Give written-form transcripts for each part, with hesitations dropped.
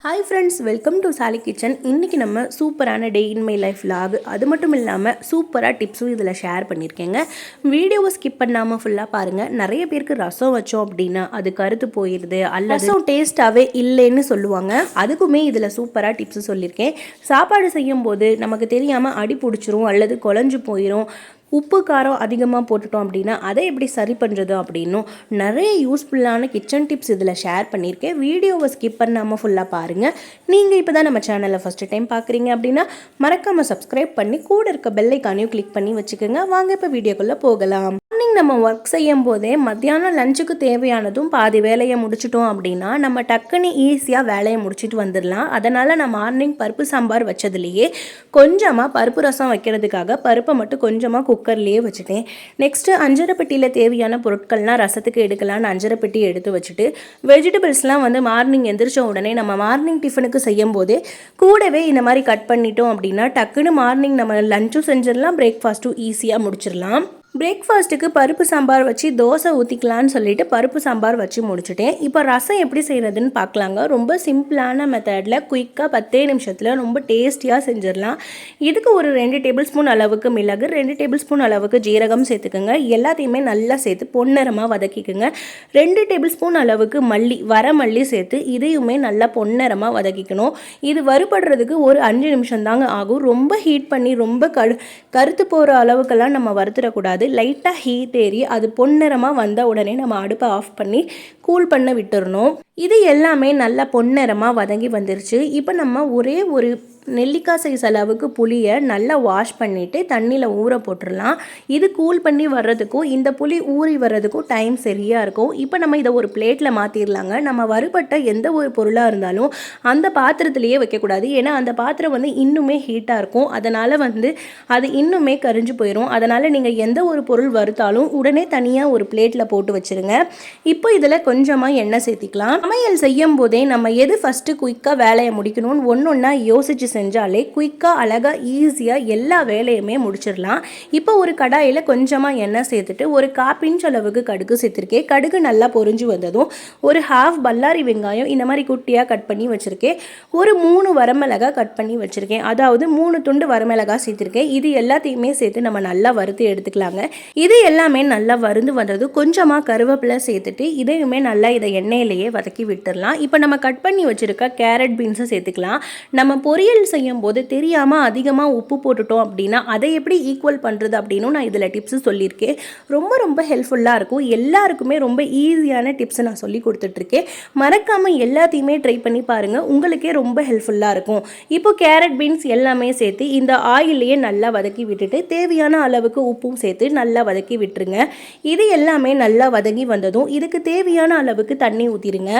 Hi friends, welcome to Sali kitchen. இன்றைக்கி நம்ம சூப்பரான day in my life vlog, அது மட்டும் இல்லாமல் சூப்பராக டிப்ஸும் இதில் ஷேர் பண்ணியிருக்கேங்க. வீடியோவை ஸ்கிப் பண்ணாமல் ஃபுல்லாக பாருங்கள். நிறைய பேருக்கு ரசம் வச்சோம் அப்படின்னா அது கருத்து போயிடுது, அல்லது ரசம் டேஸ்ட்டாகவே இல்லைன்னு சொல்லுவாங்க. அதுக்குமே இதில் சூப்பராக டிப்ஸு சொல்லியிருக்கேன். சாப்பாடு செய்யும் போது நமக்கு தெரியாமல் அடி பிடிச்சிரும் அல்லது குழஞ்சு போயிடும், உப்பு காரம் அதிகமாக போட்டுட்டோம் அப்படின்னா அதை எப்படி சரி பண்ணுறது அப்படின்னும் நிறைய யூஸ்ஃபுல்லான கிச்சன் டிப்ஸ் இதில் ஷேர் பண்ணியிருக்கேன். வீடியோவை ஸ்கிப் பண்ணாமல் ஃபுல்லாக பாருங்கள். நீங்கள் இப்போ தான் நம்ம சேனலை ஃபஸ்ட்டு டைம் பார்க்குறீங்க அப்படின்னா மறக்காமல் சப்ஸ்கிரைப் பண்ணி கூட இருக்க பெல் ஐகானையும் கிளிக் பண்ணி வச்சுக்கோங்க. வாங்க இப்போ வீடியோக்குள்ளே போகலாம். மார்னிங் நம்ம ஒர்க் செய்யும் போதே மத்தியானம் லஞ்சுக்கு தேவையானதும் பாதி வேலையை முடிச்சிட்டோம் அப்படின்னா நம்ம டக்குன்னு ஈஸியாக வேலையை முடிச்சுட்டு வந்துடலாம். அதனால் நான் மார்னிங் பருப்பு சாம்பார் வச்சதுலேயே கொஞ்சமாக பருப்பு ரசம் வைக்கிறதுக்காக பருப்பை மட்டும் கொஞ்சமாக குக்கர்லேயே வச்சுட்டேன். நெக்ஸ்ட்டு அஞ்சரை பெட்டியில் தேவையான பொருட்கள்லாம் ரசத்துக்கு எடுக்கலான்னு அஞ்சரை பெட்டி எடுத்து வச்சுட்டு வெஜிடபிள்ஸ்லாம் மார்னிங் எந்திரிச்ச உடனே நம்ம மார்னிங் டிஃபனுக்கு செய்யும் போதே கூடவே இந்த மாதிரி கட் பண்ணிட்டோம் அப்படின்னா டக்குன்னு மார்னிங் நம்ம லஞ்சும் செஞ்சிடலாம், பிரேக்ஃபாஸ்ட்டும் ஈஸியாக முடிச்சிடலாம். பிரேக்ஃபாஸ்ட்டுக்கு பருப்பு சாம்பார் வச்சு தோசை ஊற்றிக்கலான்னு சொல்லிட்டு பருப்பு சாம்பார் வச்சு முடிச்சுட்டேன். இப்போ ரசம் எப்படி செய்கிறதுன்னு பார்க்கலாங்க. ரொம்ப சிம்பிளான மெத்தடில் குயிக்காக 10 நிமிஷத்தில் ரொம்ப டேஸ்டியாக செஞ்சிடலாம். இதுக்கு ஒரு 2 டேபிள் ஸ்பூன் அளவுக்கு மிளகு, 2 டேபிள் ஸ்பூன் அளவுக்கு ஜீரகம் சேர்த்துக்குங்க. எல்லாத்தையுமே நல்லா சேர்த்து பொன்னிறமாக வதக்கிக்குங்க. 2 டேபிள் ஸ்பூன் அளவுக்கு வரமல்லி சேர்த்து இதையுமே நல்லா பொன்னிறமாக வதக்கிக்கணும். இது வறுபடுறதுக்கு ஒரு 5 நிமிஷம் தாங்க ஆகும். ரொம்ப ஹீட் பண்ணி ரொம்ப கருத்து போகிற அளவுக்கெல்லாம் நம்ம வறுத்துடக்கூடாது. லைட்டாக ஹீட் ஏறி அது பொன்னிறமாக வந்த உடனே நம்ம அடுப்பை ஆஃப் பண்ணி கூல் பண்ண விட்டுறணும். இது எல்லாமே நல்லா பொன்னிறமாக வதங்கி வந்துருச்சு. இப்போ நம்ம ஒரே ஒரு நெல்லிக்காய் சைஸ் அளவுக்கு புளியை நல்லா வாஷ் பண்ணிவிட்டு தண்ணியில் ஊற போட்டுடலாம். இது கூல் பண்ணி வர்றதுக்கும் இந்த புளி ஊறி வர்றதுக்கும் டைம் சரியாக இருக்கும். இப்போ நம்ம இதை ஒரு பிளேட்டில் மாற்றிடலாங்க. நம்ம வறுபட்ட எந்த ஒரு பொருளாக இருந்தாலும் அந்த பாத்திரத்திலேயே வைக்கக்கூடாது. ஏன்னா அந்த பாத்திரம் இன்னுமே ஹீட்டாக இருக்கும். அதனால் அது இன்னுமே கரிஞ்சு போயிடும். அதனால் நீங்கள் எந்த ஒரு பொருள் வறுத்தாலும் உடனே தனியாக ஒரு பிளேட்டில் போட்டு வச்சுருங்க. இப்போ இதில் கொஞ்சமாக எண்ணெய் சேர்த்திக்கலாம். சமையல் செய்யும் போதே நம்ம எது ஃபஸ்ட்டு குயிக்காக வேலையை முடிக்கணும்னு ஒன்றா யோசிச்சு செஞ்சாலே குயிக்காக அழகாக ஈஸியாக எல்லா வேலையுமே முடிச்சிடலாம். இப்போ ஒரு கடாயில் கொஞ்சமாக எண்ணெய் சேர்த்துட்டு ஒரு 1/4 பிஞ்ச் அளவுக்கு கடுகு சேர்த்துருக்கேன். கடுகு நல்லா பொரிஞ்சு வந்ததும் ஒரு ½ பல்லாரி வெங்காயம் இந்த மாதிரி குட்டியாக கட் பண்ணி வச்சுருக்கேன். ஒரு 3 வரமிளகாய் கட் பண்ணி வச்சுருக்கேன். அதாவது 3 துண்டு வரமிளகாய் சேர்த்துருக்கேன். இது எல்லாத்தையுமே சேர்த்து நம்ம நல்லா வறுத்து எடுத்துக்கலாங்க. இது எல்லாமே நல்லா வறுந்து வந்தது கொஞ்சமாக கருவேப்பிலை சேர்த்துட்டு இதையுமே நல்லா இதை எண்ணெயிலேயே வதக்கி விட்டுடலாம். இப்போ நம்ம கட் பண்ணி வச்சுருக்க கேரட் பீன்ஸை சேர்த்துக்கலாம். நம்ம பொரியல் செய்யும் போது தெரியாமல் அதிகமாக உப்பு போட்டுட்டோம் அப்படின்னா அதை எப்படி ஈக்குவல் பண்ணுறது அப்படின்னு நான் இதில் டிப்ஸு சொல்லியிருக்கேன். ரொம்ப ரொம்ப ஹெல்ப்ஃபுல்லாக இருக்கும். எல்லாருக்குமே ரொம்ப ஈஸியான டிப்ஸை நான் சொல்லி கொடுத்துட்ருக்கேன். மறக்காமல் எல்லாத்தையுமே ட்ரை பண்ணி பாருங்கள், உங்களுக்கே ரொம்ப ஹெல்ப்ஃபுல்லாக இருக்கும். இப்போ கேரட் பீன்ஸ் எல்லாமே சேர்த்து இந்த ஆயிலையே நல்லா வதக்கி விட்டுட்டு தேவையான அளவுக்கு உப்பும் சேர்த்து நல்லா வதக்கி விட்டுருங்க. இது எல்லாமே நல்லா வதங்கி வந்ததும் இதுக்கு தேவையான அளவுக்கு தண்ணி ஊற்றிடுங்க.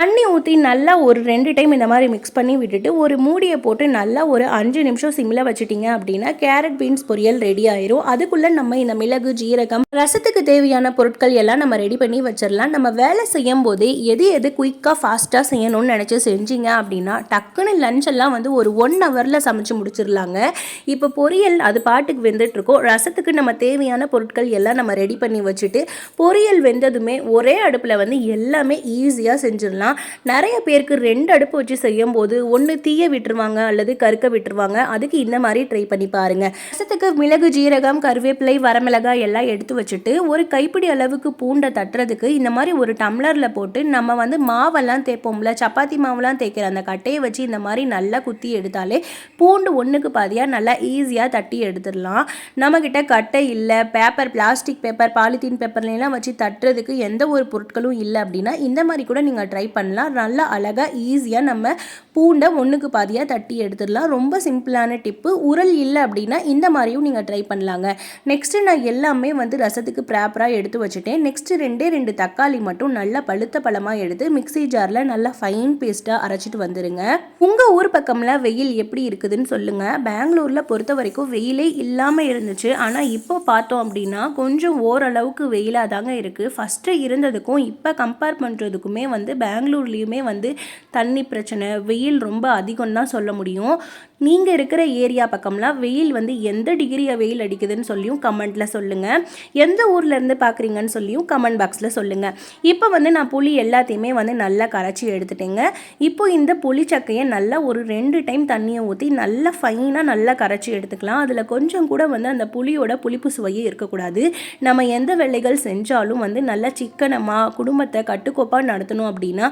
தண்ணி ஊற்றி நல்லா ஒரு 2 டைம் இந்த மாதிரி மிக்ஸ் பண்ணி விட்டுட்டு ஒரு மூடியை போட்டு நல்லா ஒரு 5 நிமிஷம் சிம்மில் வச்சுட்டிங்க அப்படின்னா கேரட் பீன்ஸ் பொரியல் ரெடி ஆயிரும். அதுக்குள்ளே நம்ம இந்த மிளகு, ஜீரகம், ரசத்துக்கு தேவையான பொருட்கள் எல்லாம் நம்ம ரெடி பண்ணி வச்சிடலாம். நம்ம வேலை செய்யும் போதே எது குயிக்காக ஃபாஸ்ட்டாக செய்யணும்னு நினச்சி செஞ்சீங்க அப்படின்னா டக்குன்னு லஞ்ச் எல்லாம் ஒரு 1 ஹவரில் சமைச்சு முடிச்சிடலாங்க. இப்போ பொரியல் அது பாட்டுக்கு வெந்துட்டுருக்கோம். ரசத்துக்கு நம்ம தேவையான பொருட்கள் எல்லாம் நம்ம ரெடி பண்ணி வச்சுட்டு பொரியல் வெந்ததுமே ஒரே அடுப்பில் எல்லாமே ஈஸியாக செஞ்சிடலாம். நிறைய பேருக்கு 2 அடுப்பு வச்சு செய்யும் போது ஒன்று தீய விட்டுருவாங்க அல்லது கருக்க விட்டுருவாங்க. அதுக்கு இந்த மாதிரி ட்ரை பண்ணி பாருங்க. ரசத்துக்கு மிளகு, ஜீரகம், கருவேப்பிலை, வரமிளகாய் எல்லாம் எடுத்து வச்சுட்டு ஒரு கைப்பிடி அளவுக்கு பூண்டை தட்டுறதுக்கு இந்த மாதிரி ஒரு டம்ளரில் போட்டு நம்ம மாவெல்லாம் தேய்ப்போம்ல, சப்பாத்தி மாவெல்லாம் தேய்க்கிற அந்த கட்டையை வச்சு இந்த மாதிரி நல்லா குத்தி எடுத்தாலே பூண்டு 1க்கு பாதியாக நல்லா ஈஸியாக தட்டி எடுத்துடலாம். நம்மக்கிட்ட கட்டை இல்லை, பிளாஸ்டிக் பேப்பர், பாலித்தீன் பேப்பர்லாம் வச்சு தட்டுறதுக்கு எந்த ஒரு பொருட்களும் இல்லை அப்படின்னா இந்த மாதிரி கூட நீங்கள் ட்ரை பண்ணலாம். நல்லா அழகாக ஈஸியாக நம்ம பூண்டை 1க்கு பாதியாக தட்டி எடுத்துடலாம். ரொம்ப சிம்பிளான டிப்பு. உரல் இல்லை அப்படின்னா இந்த மாதிரியும் நீங்கள் ட்ரை பண்ணலாங்க. நெக்ஸ்ட்டு நான் எல்லாமே ரசத்துக்கு ப்ராப்பராக எடுத்து வச்சுட்டேன். நெக்ஸ்ட்டு 2 தக்காளி மட்டும் நல்லா பழுத்த பழமாக எடுத்து மிக்ஸி ஜாரில் நல்லா ஃபைன் பேஸ்ட்டாக அரைச்சிட்டு வந்துடுங்க. உங்கள் ஊர் பக்கம்லாம் வெயில் எப்படி இருக்குதுன்னு சொல்லுங்கள். பெங்களூரில் பொறுத்த வரைக்கும் வெயிலே இல்லாமல் இருந்துச்சு. ஆனால் இப்போ பார்த்தோம் அப்படின்னா கொஞ்சம் ஓரளவுக்கு வெயிலாக தாங்க இருக்குது. ஃபஸ்ட்டு இருந்ததுக்கும் இப்போ கம்பேர் பண்ணுறதுக்குமே பெங்களூர் பெங்களூர்லேயுமே வந்து தண்ணி பிரச்சனை, வெயில் ரொம்ப அதிகம் தான் சொல்ல முடியும். நீங்கள் இருக்கிற ஏரியா பக்கம்லாம் வெயில் வந்து எந்த டிகிரியாக வெயில் அடிக்குதுன்னு சொல்லியும் கமெண்ட்டில் சொல்லுங்கள். எந்த ஊர்லேருந்து பார்க்குறீங்கன்னு சொல்லியும் கமெண்ட் பாக்ஸில் சொல்லுங்கள். இப்போ வந்து நான் புளி எல்லாத்தையுமே வந்து நல்லா கரைச்சி எடுத்துட்டேங்க. இப்போ இந்த புளிச்சக்கையை நல்லா ஒரு 2 டைம் தண்ணியை ஊற்றி நல்லா ஃபைனாக நல்லா கரைச்சி எடுத்துக்கலாம். அதில் கொஞ்சம் கூட வந்து அந்த புளியோட புளிப்பு சுவையே இருக்கக்கூடாது. நம்ம எந்த வேலைகள் செஞ்சாலும் வந்து நல்லா சிக்கனமாக குடும்பத்தை கட்டுக்கோப்பாக நடத்தணும் அப்படின்னா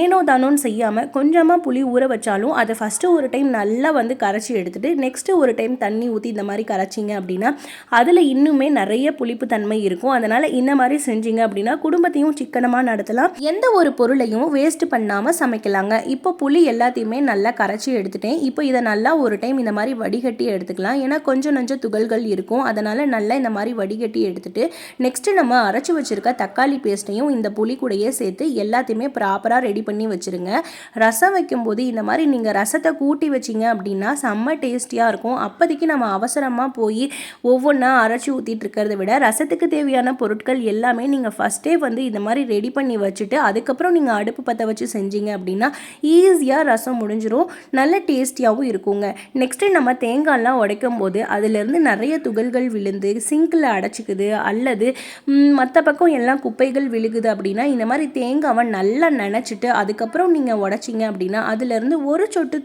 ஏனோ தானோன்னு செய்யாமல் கொஞ்சமாக புளி ஊற வச்சாலும் அதை ஃபஸ்ட்டு ஒரு டைம் நல்லா வந்து கரைச்சி எடுத்துட்டு நெக்ஸ்ட்டு ஒரு டைம் தண்ணி ஊற்றி இந்த மாதிரி கரைச்சிங்க அப்படின்னா அதில் இன்னுமே நிறைய புளிப்பு தன்மை இருக்கும். அதனால் இந்த மாதிரி செஞ்சீங்க அப்படின்னா குடும்பத்தையும் சிக்கனமாக நடத்தலாம், எந்த ஒரு பொருளையும் வேஸ்ட் பண்ணாமல் சமைக்கலாங்க. இப்போ புளி எல்லாத்தையுமே நல்லா கரைச்சி எடுத்துட்டேன். இப்போ இதை நல்லா ஒரு டைம் இந்த மாதிரி வடிகட்டி எடுத்துக்கலாம். ஏன்னா கொஞ்சம் நஞ்ச துகள்கள் இருக்கும், அதனால் நல்லா இந்த மாதிரி வடிகட்டி எடுத்துட்டு நெக்ஸ்ட்டு நம்ம அரைச்சி வச்சுருக்க தக்காளி பேஸ்ட்டையும் இந்த புளி கூடையே சேர்த்து எல்லாத்தையுமே ப்ராப்பராக ரெடி பண்ணி வச்சுருங்க. ரசம் வைக்கும்போது இந்த மாதிரி நீங்கள் ரசத்தை கூட்டி வச்சிங்க அப்படின்னா செம்ம டேஸ்டியாக இருக்கும். அப்போதைக்கு நம்ம அவசரமாக போய் ஒவ்வொன்றா அரைச்சி ஊற்றிட்டு இருக்கிறத விட ரசத்துக்கு தேவையான பொருட்கள் எல்லாமே நீங்கள் ஃபஸ்ட்டே வந்து இந்த மாதிரி ரெடி பண்ணி வச்சுட்டு அதுக்கப்புறம் நீங்கள் அடுப்பு பற்ற வச்சு செஞ்சீங்க அப்படின்னா ஈஸியாக ரசம் முடிஞ்சிடும், நல்ல டேஸ்டியாகவும் இருக்குங்க. நெக்ஸ்ட்டு நம்ம தேங்காய்லாம் உடைக்கும் போது அதிலேருந்து நிறைய துகள்கள் விழுந்து சிங்கில் அடைச்சிக்குது அல்லது மற்ற பக்கம் எல்லாம் குப்பைகள் விழுகுது அப்படின்னா இந்த மாதிரி தேங்காவை நல்லா நனைச்சிட்டு அதுக்கப்புறம் நீங்கள் உடைச்சிங்க அப்படின்னா அதிலேருந்து ஒரு சொட்டு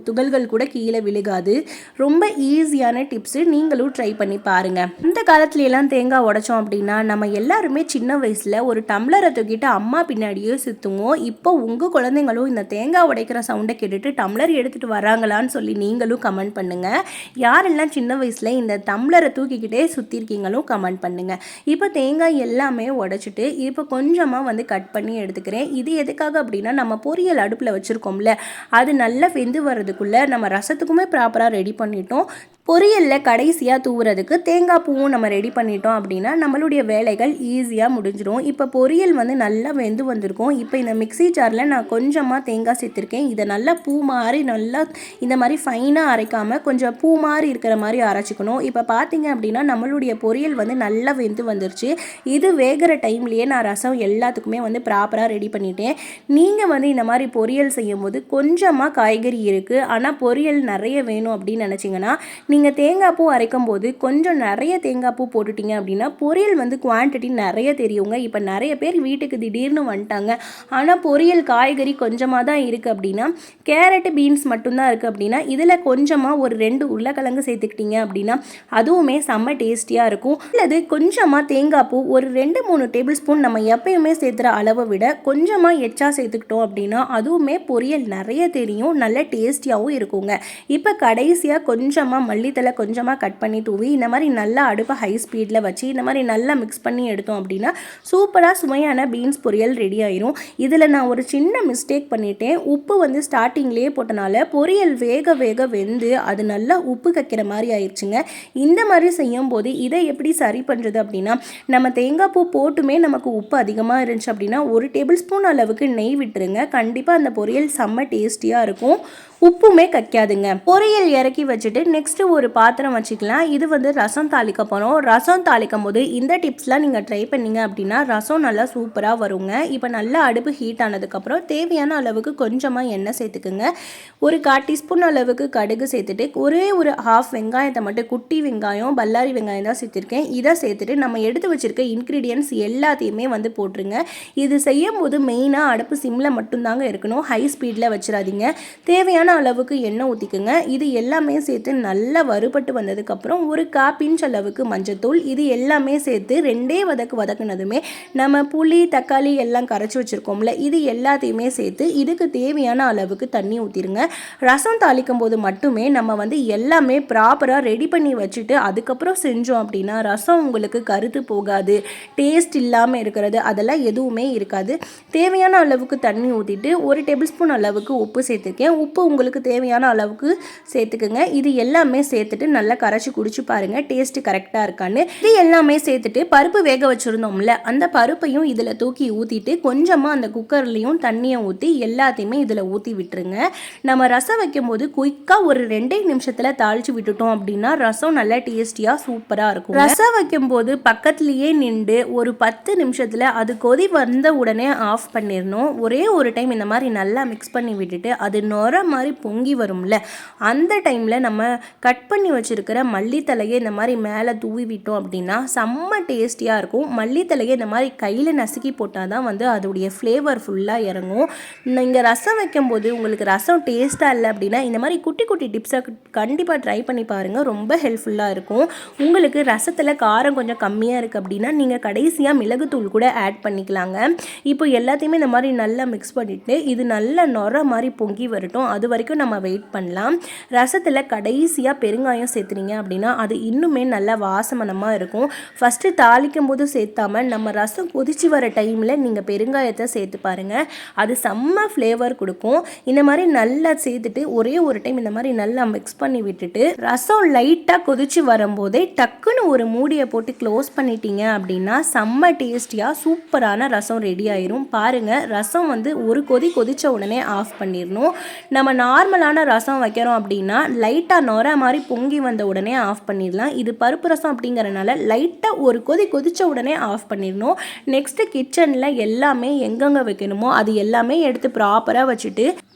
துகள்கள் கூட கீழே விழுகாது. ரொம்ப ஈஸியான டிப்ஸு, நீங்களும் ட்ரை பண்ணி பாருங்கள். இந்த காலத்துலலாம் தேங்காய் உடைச்சோம் அப்படின்னா நம்ம எல்லாருமே சின்ன வயசில் ஒரு டம்ளரை தூக்கிட்டு அம்மா பின்னாடியே சுற்றுவோம். இப்போ உங்கள் குழந்தைங்களும் இந்த தேங்காய் உடைக்கிற சவுண்டை கேட்டுட்டு டம்ளர் எடுத்துகிட்டு வராங்களான்னு சொல்லி நீங்களும் கமெண்ட் பண்ணுங்கள். யாரெல்லாம் சின்ன வயசில் இந்த டம்ளரை தூக்கிக்கிட்டே சுற்றிருக்கீங்களும் கமெண்ட் பண்ணுங்கள். இப்போ தேங்காய் எல்லாமே உடைச்சிட்டு இப்போ கொஞ்சமாக வந்து கட் பண்ணி எடுத்துக்கிறேன். இது எதுக்காக அப்படின்னா நம்ம பொரியல் அடுப்பில் வச்சுருக்கோம்ல அது நல்லா வெந்து வர்றதுக்குள்ளே நம்ம ரசத்துக்குமே ப்ராப்பராக ரெடி பண்ணிட்டோம். பொரியலில் கடைசியாக தூவுறதுக்கு தேங்காய் பூவும் நம்ம ரெடி பண்ணிட்டோம் அப்படின்னா நம்மளுடைய வேலைகள் ஈஸியாக முடிஞ்சிடும். இப்போ பொரியல் வந்து நல்லா வெந்து வந்திருக்கும். இப்போ இந்த மிக்ஸி ஜாரில் நான் கொஞ்சமாக தேங்காய் சேர்த்துருக்கேன். இதை நல்லா பூ மாதிரி நல்லா இந்த மாதிரி ஃபைனாக அரைக்காமல் கொஞ்சம் பூ மாதிரி இருக்கிற மாதிரி அரைச்சிக்கணும். இப்போ பார்த்தீங்க அப்படின்னா நம்மளுடைய பொரியல் வந்து நல்லா வெந்து வந்துருச்சு. இது வேகிற டைம்லேயே நான் ரசம் எல்லாத்துக்குமே வந்து ப்ராப்பராக ரெடி பண்ணிட்டேன். நீங்கள் வந்து இந்த மாதிரி பொரியல் செய்யும் போது கொஞ்சமாக காய்கறி இருக்குது ஆனால் பொரியல் நிறைய வேணும் அப்படின்னு நினச்சிங்கன்னா நீங்கள் தேங்காய் பூ அரைக்கும் போது கொஞ்சம் நிறைய தேங்காய் பூ போட்டுட்டீங்க அப்படின்னா பொரியல் வந்து குவான்டிட்டி நிறைய தெரியுங்க. இப்போ நிறைய பேர் வீட்டுக்கு திடீர்னு வந்துட்டாங்க ஆனால் பொரியல் காய்கறி கொஞ்சமாக தான் இருக்குது அப்படின்னா கேரட்டு பீன்ஸ் மட்டும்தான் இருக்குது அப்படின்னா இதில் கொஞ்சமாக ஒரு 2 உருளைக்கிழங்கு சேர்த்துக்கிட்டீங்க அப்படின்னா அதுவுமே செம்ம டேஸ்டியாக இருக்கும். அல்லது கொஞ்சமாக தேங்காய் பூ ஒரு 2-3 டேபிள் ஸ்பூன் நம்ம எப்பயுமே சேர்த்துற அளவை விட கொஞ்சமாக எச்சா சேர்த்துக்கிட்டோம் அப்படின்னா அதுவுமே பொரியல் நிறைய தெரியும், நல்ல டேஸ்டியாகவும் இருக்குங்க. இப்போ கடைசியாக கொஞ்சமாக மல்லித்தலை கொஞ்சமாக கட் பண்ணி தூவி இந்த மாதிரி நல்லா அடுப்பை ஹை ஸ்பீடில் வச்சு இந்த மாதிரி நல்லா மிக்ஸ் பண்ணி எடுத்தோம் அப்படின்னா சூப்பராக சுவையான பீன்ஸ் பொரியல் ரெடி ஆயிரும். இதில் நான் ஒரு சின்ன மிஸ்டேக் பண்ணிட்டேன். உப்பு வந்து ஸ்டார்டிங்லேயே போட்டனால பொரியல் வேக வேக வெந்து அது நல்லா உப்பு கக்கிற மாதிரி ஆயிடுச்சுங்க. இந்த மாதிரி செய்யும் போது இதை எப்படி சரி பண்ணுறது அப்படின்னா நம்ம தேங்காய் பூ போட்டுமே நமக்கு உப்பு அதிகமாக இருந்துச்சு அப்படின்னா 1 டேபிள் ஸ்பூன் அளவுக்கு நெய் விட்டுருங்க. கண்டிப்பாக அந்த பொரியல் செம்ம டேஸ்டியாக இருக்கும், உப்புமே கக்காதுங்க. பொரியல் இறக்கி வச்சுட்டு நெக்ஸ்ட்டு ஒரு பாத்திரம் வச்சுக்கலாம். இது வந்து ரசம் தாளிக்க போகிறோம். ரசம் தாளிக்கும் போது இந்த டிப்ஸ்லாம் நீங்கள் ட்ரை பண்ணிங்க அப்படின்னா ரசம் நல்லா சூப்பராக வருங்க. இப்போ நல்லா அடுப்பு ஹீட் ஆனதுக்கப்புறம் தேவையான அளவுக்கு கொஞ்சமாக எண்ணெய் சேர்த்துக்குங்க. ஒரு 1/4 டீஸ்பூன் அளவுக்கு கடுகு சேர்த்துட்டு ஒரே ஒரு 1/2 வெங்காயத்தை மட்டும் குட்டி வெங்காயம் பல்லாரி வெங்காயம் தான் சேர்த்துருக்கேன். இதை சேர்த்துட்டு நம்ம எடுத்து வச்சுருக்க இன்க்ரீடியன்ஸ் எல்லாத்தையுமே வந்து போட்டுருங்க. இது செய்யும் போது மெயினாக அடுப்பு சிம்மில் மட்டும்தாங்க இருக்கணும், ஹை ஸ்பீடில் வச்சிடாதீங்க. தேவையான அளவுக்கு எண்ணெய் ஊற்றிக்குங்க. இது எல்லாமே சேர்த்து நல்லா வறுபட்டு வந்ததுக்கப்புறம் ஒரு 1/4 பிஞ்ச் அளவுக்கு மஞ்சத்தூள் இது எல்லாமே சேர்த்து 2 வதக்குனதுமே நம்ம புளி தக்காளி எல்லாம் கரைச்சி வச்சுருக்கோம்ல இது எல்லாத்தையுமே சேர்த்து இதுக்கு தேவையான அளவுக்கு தண்ணி ஊற்றிடுங்க. ரசம் தாளிக்கும் போது மட்டுமே நம்ம வந்து எல்லாமே ப்ராப்பராக ரெடி பண்ணி வச்சுட்டு அதுக்கப்புறம் செஞ்சோம் அப்படின்னா ரசம் உங்களுக்கு கருத்து போகாது, டேஸ்ட் இல்லாமல் இருக்கிறது அதெல்லாம் எதுவுமே இருக்காது. தேவையான அளவுக்கு தண்ணி ஊற்றிட்டு 1 டேபிள் ஸ்பூன் அளவுக்கு உப்பு சேர்த்துருக்கேன். உப்பு உங்களுக்கு தேவையான அளவுக்கு சேர்த்துக்குங்க. இது எல்லாமே சேர்த்துட்டு நல்லா கரைச்சி குடிச்சு பாருங்கள் டேஸ்ட்டு கரெக்டாக இருக்கான்னு. இது எல்லாமே சேர்த்துட்டு பருப்பு வேக வச்சுருந்தோம்ல அந்த பருப்பையும் இதில் தூக்கி ஊற்றிட்டு கொஞ்சமாக அந்த குக்கர்லேயும் தண்ணியை ஊற்றி எல்லாத்தையுமே இதில் ஊற்றி விட்டுருங்க. நம்ம ரசம் வைக்கும்போது குயிக்காக ஒரு 2 நிமிஷத்தில் தாளித்து விட்டுட்டோம் அப்படின்னா ரசம் நல்லா டேஸ்டியாக சூப்பராக இருக்கும். ரசம் வைக்கும்போது பக்கத்துலேயே நின்று ஒரு 10 நிமிஷத்தில் அது கொதி வந்த உடனே ஆஃப் பண்ணிடணும். ஒரே ஒரு டைம் இந்த மாதிரி நல்லா மிக்ஸ் பண்ணி விட்டுட்டு அது நொர மாதிரி பொங்கி வரும்ல அந்த டைமில் நம்ம கட் பண்ணி வச்சுருக்கிற மல்லித்தலையை இந்த மாதிரி மேலே தூவி விட்டோம் அப்படின்னா செம்ம டேஸ்டியாக இருக்கும். மல்லித்தலையை இந்த மாதிரி கையில் நசுக்கி போட்டால் தான் வந்து அதோடைய ஃப்ளேவர் ஃபுல்லாக இறங்கும். நீங்கள் ரசம் வைக்கும்போது உங்களுக்கு ரசம் டேஸ்ட்டாக இல்லை அப்படின்னா இந்த மாதிரி குட்டி குட்டி டிப்ஸை கண்டிப்பாக ட்ரை பண்ணி பாருங்கள். ரொம்ப ஹெல்ப்ஃபுல்லாக இருக்கும். உங்களுக்கு ரசத்தில் காரம் கொஞ்சம் கம்மியாக இருக்குது அப்படின்னா நீங்கள் கடைசியாக மிளகுத்தூள் கூட ஆட் பண்ணிக்கலாங்க. இப்போ எல்லாத்தையுமே இந்த மாதிரி நல்லா மிக்ஸ் பண்ணிவிட்டு இது நல்லா நொர மாதிரி பொங்கி வரட்டும். அது வரைக்கும் நம்ம வெயிட் பண்ணலாம். ரசத்தில் கடைசியாக பெருங்காயம் சேர்த்துனீங்க அப்படின்னா அது இன்னுமே நல்லா வாசமனமாக இருக்கும். ஃபஸ்ட்டு தாளிக்கும் போது சேர்த்தாம நம்ம ரசம் கொதிச்சு வர டைமில் நீங்கள் பெருங்காயத்தை சேர்த்து பாருங்கள். அது செம்ம ஃப்ளேவர் கொடுக்கும். இந்த மாதிரி நல்லா சேர்த்துட்டு ஒரே ஒரு டைம் இந்த மாதிரி நல்லா மிக்ஸ் பண்ணி விட்டுட்டு ரசம் லைட்டாக கொதிச்சு வரும்போதே டக்குன்னு ஒரு மூடியை போட்டு க்ளோஸ் பண்ணிட்டீங்க அப்படின்னா செம்ம டேஸ்டியாக சூப்பரான ரசம் ரெடி ஆயிரும். பாருங்கள் ரசம் வந்து ஒரு கொதிச்ச உடனே ஆஃப் பண்ணிடணும். நம்ம நார்மலான ரசம் வைக்கிறோம் அப்படின்னா லைட்டாக நொர மாதிரி பொங்கி வந்த உடனே ஆஃப் பண்ணிடலாம். இது பருப்பு ரசம் அப்படிங்கிறனால லைட்டாக ஒரு கொதிச்ச உடனே ஆஃப் பண்ணிடணும். நெக்ஸ்ட்டு கிச்சனில் எல்லாமே எங்கெங்கே வைக்கணுமோ அது எல்லாமே எடுத்து ப்ராப்பராக வச்சுட்டு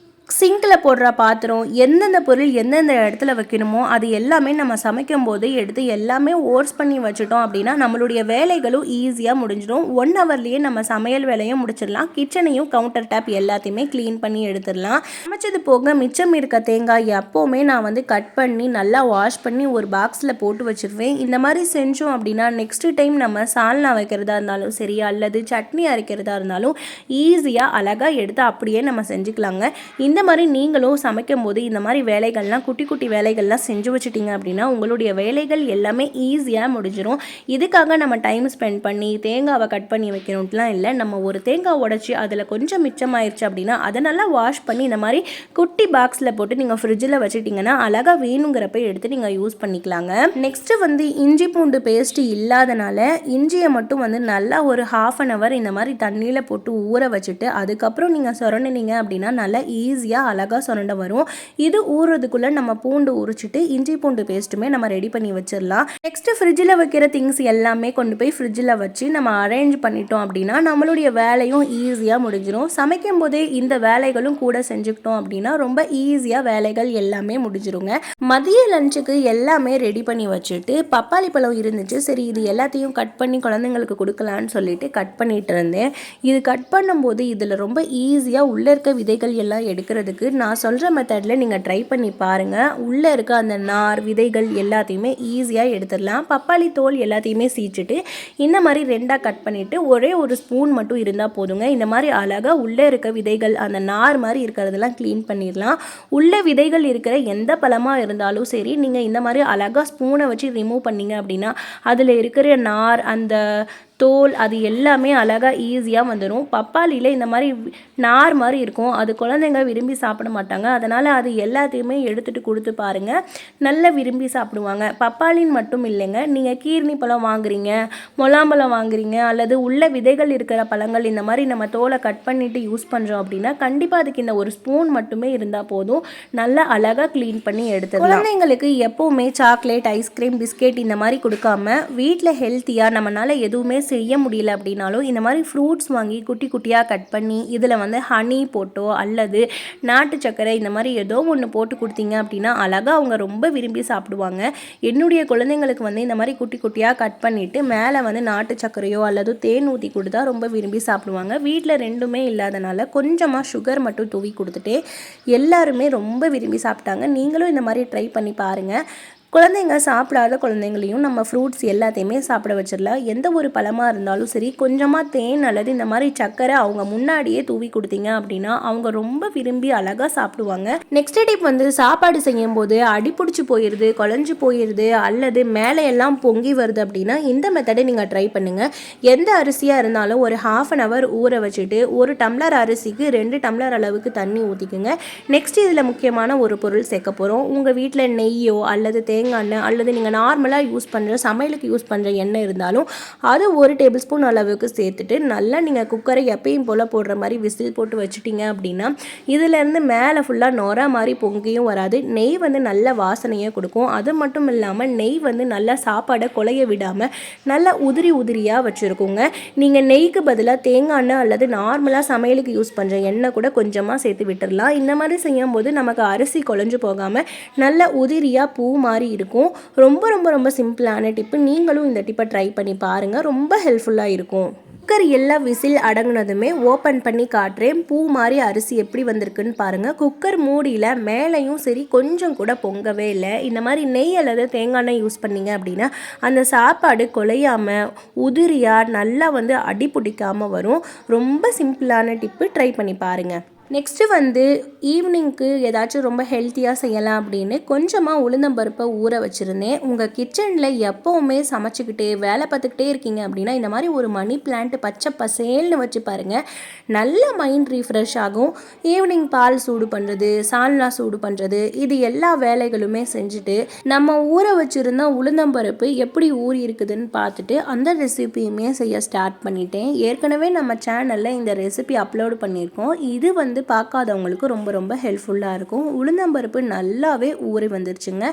சிங்கில் போடுற பாத்திரம் எந்தெந்த பொருள் எந்தெந்த இடத்துல வைக்கணுமோ அது எல்லாமே நம்ம சமைக்கும் போது எடுத்து எல்லாமே ஓர்ஸ் பண்ணி வச்சுட்டோம் அப்படின்னா நம்மளுடைய வேலைகளும் ஈஸியாக முடிஞ்சிடும். 1 ஹவர்லேயே நம்ம சமையல் வேலையும் முடிச்சிடலாம். கிச்சனையும் கவுண்டர் டாப் எல்லாத்தையுமே க்ளீன் பண்ணி எடுத்துடலாம். சமைச்சது போக மிச்சம் இருக்க தேங்காய் எப்போவுமே நான் வந்து கட் பண்ணி நல்லா வாஷ் பண்ணி ஒரு பாக்ஸில் போட்டு வச்சுருவேன். இந்த மாதிரி செஞ்சோம் அப்படின்னா நெக்ஸ்ட்டு டைம் நம்ம சால்னா வைக்கிறதா இருந்தாலும் சரி அல்லது சட்னி அரைக்கிறதா இருந்தாலும் ஈஸியாக அழகாக எடுத்து அப்படியே நம்ம செஞ்சுக்கலாங்க. இந்த மாதிரி நீங்களும் சமைக்கும் போது இந்த மாதிரி வேலைகள்லாம் குட்டி குட்டி வேலைகள்லாம் செஞ்சு வச்சுட்டிங்க அப்படின்னா உங்களுடைய வேலைகள் எல்லாமே ஈஸியாக முடிஞ்சிடும். இதுக்காக நம்ம டைம் ஸ்பெண்ட் பண்ணி தேங்காவை கட் பண்ணி வைக்கணும்ட்டுலாம் இல்லை. நம்ம ஒரு தேங்காய் உடைச்சி அதில் கொஞ்சம் மிச்சமாயிருச்சு அப்படின்னா அதை நல்லா வாஷ் பண்ணி இந்த மாதிரி குட்டி பாக்ஸில் போட்டு நீங்கள் ஃப்ரிட்ஜில் வச்சுட்டிங்கன்னா அழகாக வேணுங்கிறப்ப எடுத்து நீங்கள் யூஸ் பண்ணிக்கலாங்க. நெக்ஸ்ட்டு வந்து இஞ்சி பூண்டு பேஸ்ட்டு இல்லாதனால இஞ்சியை மட்டும் வந்து நல்லா ஒரு 1/2 hour இந்த மாதிரி தண்ணியில் போட்டு ஊற வச்சுட்டு அதுக்கப்புறம் நீங்கள் சொரண்டினீங்க அப்படின்னா நல்லா ஈஸியாக அழகாக சொரண்ட வரும். இது ஊறுறதுக்குள்ளே நம்ம பூண்டு உரிச்சிட்டு இஞ்சி பூண்டு பேஸ்ட்டுமே நம்ம ரெடி பண்ணி வச்சிடலாம். நெக்ஸ்ட்டு ஃப்ரிட்ஜில் வைக்கிற திங்ஸ் எல்லாமே கொண்டு போய் ஃப்ரிட்ஜில் வச்சு நம்ம அரேஞ்ச் பண்ணிட்டோம் அப்படின்னா நம்மளுடைய வேலையும் ஈஸியாக முடிஞ்சிடும். சமைக்கும் போதே இந்த வேலைகளும் கூட செஞ்சுக்கிட்டோம் அப்படின்னா ரொம்ப ஈஸியாக வேலைகள் எல்லாமே முடிஞ்சிருங்க. மதிய லஞ்சுக்கு எல்லாமே ரெடி பண்ணி வச்சுட்டு பப்பாளி பழம் இருந்துச்சு. சரி இது எல்லாத்தையும் கட் பண்ணி குழந்தைங்களுக்கு கொடுக்கலான்னு சொல்லிட்டு கட் பண்ணிட்டு இருந்தேன். இது கட் பண்ணும்போது இதில் ரொம்ப ஈஸியாக உள்ளே இருக்க விதைகள் எல்லாம் எடுக்கிறதுக்கு நான் சொல்கிற மெத்தடில் நீங்கள் ட்ரை பண்ணி பாருங்கள். உள்ளே இருக்க அந்த நார் விதைகள் எல்லாத்தையுமே ஈஸியாக எடுத்துடலாம். பப்பாளி தோல் எல்லாத்தையுமே சீச்சிட்டு இந்த மாதிரி 2ஆக கட் பண்ணிவிட்டு ஒரே ஒரு ஸ்பூன் மட்டும் இருந்தால் போதுங்க. இந்த மாதிரி அழகாக உள்ளே இருக்க விதைகள் அந்த நார் மாதிரி இருக்கிறதெல்லாம் க்ளீன் பண்ணிடலாம். உள்ளே விதைகள் இருக்கிற எந்த பழமாக இருந்தாலும் சரி நீங்கள் இந்த மாதிரி அழகாக ஸ்பூனை வச்சு ரிமூவ் பண்ணிங்க அப்படின்னா அதில் இருக்கிற நார் அந்த தோல் அது எல்லாமே அழகாக ஈஸியாக வந்துடும். பப்பாளியில் இந்த மாதிரி நார் மாதிரி இருக்கும். அது குழந்தைங்க விரும்பி சாப்பிட மாட்டாங்க. அதனால் அது எல்லாத்தையுமே எடுத்துகிட்டு கொடுத்து பாருங்கள். நல்லா விரும்பி சாப்பிடுவாங்க. பப்பாளின்னு மட்டும் இல்லைங்க, நீங்கள் கீர்னி பழம் வாங்குறீங்க, முலாம்பழம் வாங்குறீங்க அல்லது உள்ள விதைகள் இருக்கிற பழங்கள் இந்த மாதிரி நம்ம தோலை கட் பண்ணிவிட்டு யூஸ் பண்ணுறோம் அப்படின்னா கண்டிப்பாக அதுக்கு இந்த ஒரு ஸ்பூன் மட்டுமே இருந்தால் போதும். நல்லா அழகாக க்ளீன் பண்ணி எடுத்துக்கலாம். குழந்தைங்களுக்கு எப்போவுமே சாக்லேட் ஐஸ்கிரீம் பிஸ்கெட் இந்த மாதிரி கொடுக்காம வீட்டில் ஹெல்த்தியாக நம்மளால் எதுவுமே செய்ய முடியல அப்படின்னாலும் இந்த மாதிரி ஃப்ரூட்ஸ் வாங்கி குட்டி குட்டியாக கட் பண்ணி இதில் வந்து ஹனி போட்டோ அல்லது நாட்டு சர்க்கரை இந்த மாதிரி ஏதோ ஒன்று போட்டு கொடுத்தீங்க அப்படின்னா அழகாக அவங்க ரொம்ப விரும்பி சாப்பிடுவாங்க. என்னுடைய குழந்தைங்களுக்கு வந்து இந்த மாதிரி குட்டி குட்டியாக கட் பண்ணிவிட்டு மேலே வந்து நாட்டு சர்க்கரையோ அல்லது தேன் ஊற்றி கொடுத்தா ரொம்ப விரும்பி சாப்பிடுவாங்க. வீட்டில் ரெண்டுமே இல்லாதனால கொஞ்சமாக சுகர் மட்டும் தூவி கொடுத்துட்டு எல்லாருமே ரொம்ப விரும்பி சாப்பிட்டாங்க. நீங்களும் இந்த மாதிரி ட்ரை பண்ணி பாருங்கள். குழந்தைங்க சாப்பிடாத குழந்தைங்களையும் நம்ம ஃப்ரூட்ஸ் எல்லாத்தையுமே சாப்பிட வச்சிடலாம். எந்த ஒரு பழமாக இருந்தாலும் சரி, கொஞ்சமாக தேன் அல்லது இந்த மாதிரி சர்க்கரை அவங்க முன்னாடியே தூவி கொடுத்தீங்க அப்படின்னா அவங்க ரொம்ப விரும்பி அழகாக சாப்பிடுவாங்க. நெக்ஸ்ட் டிப் வந்து சாப்பாடு செய்யும் போது அடிப்பிடிச்சு போயிடுது, குழஞ்சு போயிடுது அல்லது மேலே எல்லாம் பொங்கி வருது அப்படின்னா இந்த மெத்தடை நீங்கள் ட்ரை பண்ணுங்கள். எந்த அரிசியாக இருந்தாலும் ஒரு 1/2 hour ஊற வச்சுட்டு 1 டம்ளர் அரிசிக்கு 2 டம்ளர் அளவுக்கு தண்ணி ஊற்றிக்குங்க. நெக்ஸ்ட் இதில் முக்கியமான ஒரு பொருள் சேர்க்க போகிறோம். உங்கள் வீட்டில் நெய்யோ அல்லது தேங்காய் எண்ணெய் அல்லது நீங்கள் நார்மலாக யூஸ் பண்ணுற சமையலுக்கு யூஸ் பண்ணுற எண்ணெய் இருந்தாலும் அது 1 டேபிள் ஸ்பூன் அளவுக்கு சேர்த்துட்டு நல்லா நீங்கள் குக்கரை எப்பயும் போல் போடுற மாதிரி விசில் போட்டு வச்சுட்டிங்க அப்படின்னா இதிலேருந்து மேலே ஃபுல்லாக நொர மாதிரி பொங்கியும் வராது. நெய் வந்து நல்ல வாசனையை கொடுக்கும். அது மட்டும் இல்லாமல் நெய் வந்து நல்லா சாப்பாடை குலைய விடாமல் நல்லா உதிரியாக வச்சுருக்குங்க. நீங்கள் நெய்க்கு பதிலாக தேங்காய் எண்ணெய் அல்லது நார்மலாக சமையலுக்கு யூஸ் பண்ணுற எண்ணெய் கூட கொஞ்சமாக சேர்த்து விட்டுடலாம். இந்த மாதிரி செய்யும்போது நமக்கு அரிசி குழஞ்சு போகாமல் நல்ல உதிரியாக பூ மாதிரி இருக்கும். ரொம்ப ரொம்ப ரொம்ப சிம்பிளான டிப்பு. நீங்களும் இந்த டிப்பை ட்ரை பண்ணி பாருங்கள், ரொம்ப ஹெல்ப்ஃபுல்லாக இருக்கும். குக்கர் எல்லா விசில் அடங்கினதுமே ஓப்பன் பண்ணி காட்டுறேன். பூ மாதிரி அரிசி எப்படி வந்திருக்குன்னு பாருங்கள். குக்கர் மூடியில் மேலேயும் சரி கொஞ்சம் கூட பொங்கவே இல்லை. இந்த மாதிரி நெய் அல்லது தேங்காய் எண்ணெய் யூஸ் பண்ணிங்க அப்படின்னா அந்த சாப்பாடு குலையாமல் உதிரியாக நல்லா வந்து அடி பிடிக்காமல் வரும். ரொம்ப சிம்பிளான டிப்பு, ட்ரை பண்ணி பாருங்கள். நெக்ஸ்ட்டு வந்து ஈவினிங்க்கு ஏதாச்சும் ரொம்ப ஹெல்த்தியாக செய்யலாம் அப்படின்னு கொஞ்சமாக உளுந்தம்பருப்பை ஊற வச்சுருந்தேன். உங்கள் கிச்சனில் எப்போவுமே சமைச்சிக்கிட்டே வேலை பார்த்துக்கிட்டே இருக்கீங்க அப்படின்னா இந்த மாதிரி ஒரு மணி பிளான்ட் பச்சை பசேல்னு வச்சு பாருங்கள், நல்ல மைண்ட் ரீஃப்ரெஷ் ஆகும். ஈவினிங் பால் சூடு பண்ணுறது, சால்னா சூடு பண்ணுறது, இது எல்லா வேலைகளுமே செஞ்சுட்டு நம்ம ஊற வச்சுருந்த உளுந்தம்பருப்பு எப்படி ஊறி இருக்குதுன்னு பார்த்துட்டு அந்த ரெசிபியுமே செய்ய ஸ்டார்ட் பண்ணிட்டேன். ஏற்கனவே நம்ம சேனலில் இந்த ரெசிபி அப்லோடு பண்ணியிருக்கோம். இது வந்து பார்க்காதவங்களுக்கு ரொம்ப ரொம்ப ஹெல்ப்ஃபுல்லாக இருக்கும். உளுந்தம்பருப்பு நல்லாவே ஊறி வந்துருச்சுங்க.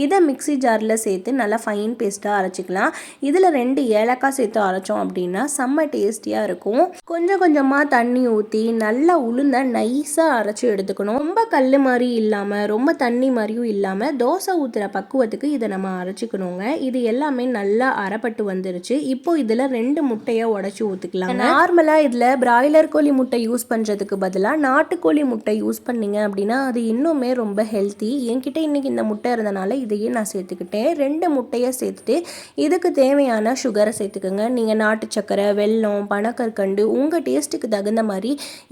இதை மிக்ஸி ஜாரில் சேர்த்து நல்லா ஃபைன் பேஸ்ட்டாக அரைச்சிக்கலாம். இதில் 2 ஏலக்காய் சேர்த்து அரைச்சோம் அப்படின்னா செம்ம டேஸ்டியாக இருக்கும். கொஞ்சம் கொஞ்சமாக தண்ணி ஊற்றி நல்லா உளுந்த நைஸாக அரைச்சி எடுத்துக்கணும். ரொம்ப கல் மாதிரி இல்லாமல் ரொம்ப தண்ணி மாதிரியும் இல்லாமல் தோசை ஊற்றுற பக்குவத்துக்கு இதை நம்ம அரைச்சிக்கணுங்க. இது எல்லாமே நல்லா அரைப்பட்டு வந்துருச்சு. இப்போ இதில் 2 முட்டையை உடச்சி ஊற்றிக்கலாம். நார்மலாக இதில் பிராய்லர் கோழி முட்டை யூஸ் பண்ணுறதுக்கு பதிலாக நாட்டுக்கோழி முட்டை யூஸ் பண்ணிங்க அப்படின்னா அது இன்னுமே ரொம்ப ஹெல்த்தி. என்கிட்ட இன்றைக்கி இந்த முட்டை இருந்தனால இதையே நான் சேர்த்துக்கிட்டேன். 2 முட்டையை சேர்த்துட்டு இதுக்கு தேவையான சுகரை சேர்த்துக்கோங்க. நீங்கள் நாட்டு சக்கரை, வெல்லம், பனக்கற்கண்டு உங்கள் டேஸ்ட்டுக்கு தகுந்த மாதிரி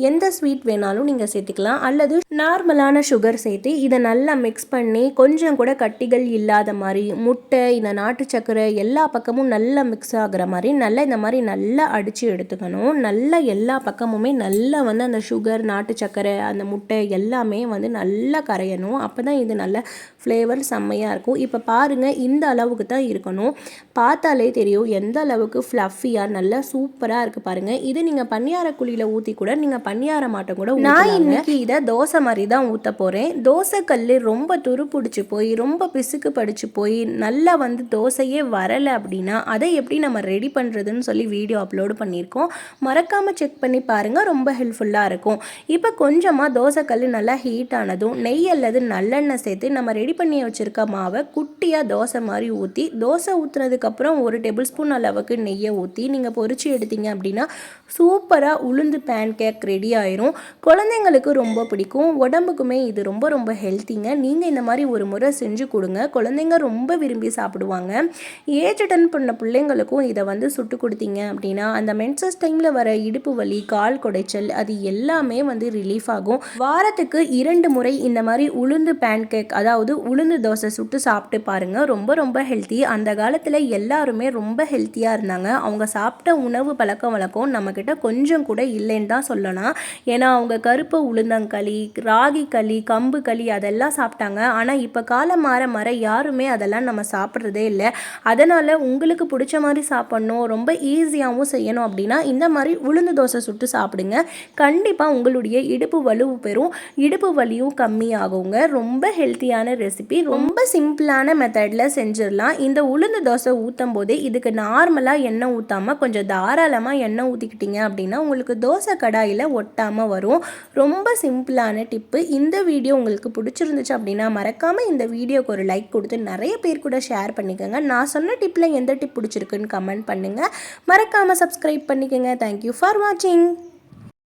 எந்த ஸ்வீட் வேணாலும் நீங்கள் சேர்த்துக்கலாம். அல்லது நார்மலான சுகர் சேர்த்து இதை நல்லா மிக்ஸ் பண்ணி கொஞ்சம் கூட கட்டிகள் இல்லாத மாதிரி முட்டை, இந்த நாட்டு சக்கரை எல்லா பக்கமும் நல்லா மிக்ஸ் ஆகிற மாதிரி இந்த மாதிரி நல்லா அடித்து எடுத்துக்கணும். நல்லா எல்லா பக்கமுமே நல்லா வந்து அந்த சுகர், நாட்டு சக்கரை, அந்த முட்டை எல்லாமே வந்து நல்லா கரையணும். அப்போ தான் இது நல்ல ஃப்ளேவர் செம்மையாக இருக்கும். இப்போ பாருங்கள், இந்த அளவுக்கு தான் இருக்கணும். பார்த்தாலே தெரியும் எந்த அளவுக்கு ஃப்ளஃபியாக நல்லா சூப்பராக இருக்குது பாருங்கள். இது நீங்கள் பணியார குழியில் ஊற்றி கூட நீங்கள் பணியார மாட்டம் கூட. நான் இன்னைக்கு இதை தோசை மாதிரி தான் ஊற்ற போகிறேன். தோசை கல் ரொம்ப துரு பிடிச்சி போய் ரொம்ப பிசுக்கு படிச்சு போய் நல்லா வந்து தோசையே வரலை அப்படின்னா அதை எப்படி நம்ம ரெடி பண்ணுறதுன்னு சொல்லி வீடியோ அப்லோடு பண்ணியிருக்கோம். மறக்காமல் செக் பண்ணி பாருங்கள், ரொம்ப ஹெல்ப்ஃபுல்லாக இருக்கும். இப்போ கொஞ்சமாக தோசைக்கல் நல்லா ஹீட் ஆனதும் நெய் அல்லது நல்லெண்ணெய் சேர்த்து நம்ம ரெடி பண்ணி வச்சுருக்க மாவை குட்டியாக தோசை மாதிரி ஊற்றி, தோசை ஊற்றுனதுக்கப்புறம் 1 டேபிள் ஸ்பூன் அளவுக்கு நெய்யை ஊற்றி நீங்கள் பொரிச்சு எடுத்தீங்க அப்படின்னா சூப்பராக உளுந்து பேன் கேக் ரெடி ஆயிரும். குழந்தைங்களுக்கு ரொம்ப பிடிக்கும், உடம்புக்குமே இது ரொம்ப ரொம்ப ஹெல்த்திங்க. நீங்கள் இந்த மாதிரி ஒரு முறை செஞ்சு கொடுங்க, குழந்தைங்க ரொம்ப விரும்பி சாப்பிடுவாங்க. ஏஜ் அட்டன் பண்ண பிள்ளைங்களுக்கும் இதை வந்து சுட்டு கொடுத்தீங்க அப்படின்னா அந்த மென்சஸ் டைமில் வர இடுப்பு வலி, கால் குடைச்சல் அது எல்லாமே வந்து ரிலீஃப் ஆகும். வாரத்துக்கு 2 முறை இந்த மாதிரி உளுந்து பேன் கேக், அதாவது உளுந்து தோசை சுட்டு சாப்பிட்டு பாருங்க, ரொம்ப ரொம்ப ஹெல்த்தி. அந்த காலத்தில் எல்லாருமே ரொம்ப ஹெல்த்தியாக இருந்தாங்க. அவங்க சாப்பிட்ட உணவு பழக்க வழக்கம் நம்மக்கிட்ட கொஞ்சம் கூட இல்லைன்னு தான் சொல்லலாம். ஏன்னா அவங்க கருப்பு உளுந்தங்களி, ராகி களி, கம்பு களி அதெல்லாம் சாப்பிட்டாங்க. ஆனால் இப்போ காலம் மாற மாற யாருமே அதெல்லாம் நம்ம சாப்பிட்றதே இல்லை. அதனால் உங்களுக்கு பிடிச்ச மாதிரி சாப்பிட்ணும், ரொம்ப ஈஸியாகவும் செய்யணும் அப்படின்னா இந்த மாதிரி உளுந்து தோசை சுட்டு சாப்பிடுங்க. கண்டிப்பாக உங்களுடைய இடுப்பு வலு பெறும், இடுப்பு வலியும் கம்மியாகுங்க. ரொம்ப ஹெல்த்தியான ரெசிபி, ரொம்ப சிம்பிளான மெத்தடில் செஞ்சிடலாம். இந்த உளுந்து தோசை ஊற்றும் போதே இதுக்கு நார்மலாக எண்ணெய் ஊற்றாமல் கொஞ்சம் தாராளமாக எண்ணெய் ஊற்றிக்கிட்டீங்க அப்படின்னா உங்களுக்கு தோசை கடாயில் ஒட்டாமல் வரும். ரொம்ப சிம்பிளான டிப்பு. இந்த வீடியோ உங்களுக்கு பிடிச்சிருந்துச்சு அப்படின்னா மறக்காமல் இந்த வீடியோக்கு ஒரு லைக் கொடுத்து நிறைய பேர் கூட ஷேர் பண்ணிக்கோங்க. நான் சொன்ன டிப்பில் எந்த டிப் பிடிச்சிருக்குன்னு கமெண்ட் பண்ணுங்கள். மறக்காமல் சப்ஸ்கிரைப் பண்ணிக்கோங்க. தேங்க்யூ ஃபார் வாட்சிங்.